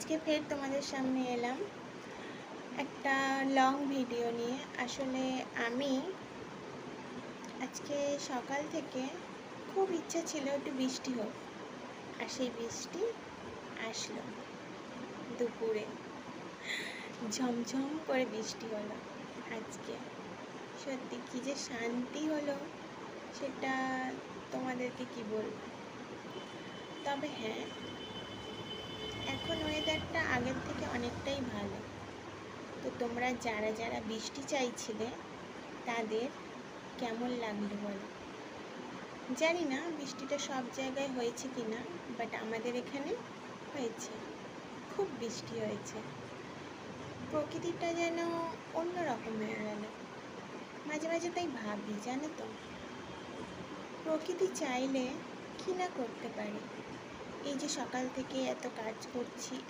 আজকে ফের তোমাদের সামনে এলাম একটা লং ভিডিও নিয়ে। আসলে আমি আজকে সকাল থেকে খুব ইচ্ছা ছিল একটু বৃষ্টি হোক, আর সেই বৃষ্টি আসলো দুপুরে। ঝমঝম করে বৃষ্টি হলো আজকে। সত্যি কী যে শান্তি হলো সেটা তোমাদেরকে কি বলবো। তবে হ্যাঁ, এখন ওয়েদারটা আগের থেকে অনেকটাই ভালো। তো তোমরা যারা যারা বৃষ্টি চাইছিলে তাদের কেমন লাগলো বলো। জানি না বৃষ্টিটা সব জায়গায় হয়েছে কি না, বাট আমাদের এখানে হয়েছে, খুব বৃষ্টি হয়েছে। প্রকৃতিটা যেন অন্যরকম হয়ে গেল। মাঝে মাঝে তাই ভাবি, জানো তো, প্রকৃতি চাইলে কি না করতে পারে। এই যে সকাল থেকে এত কাজ করছি,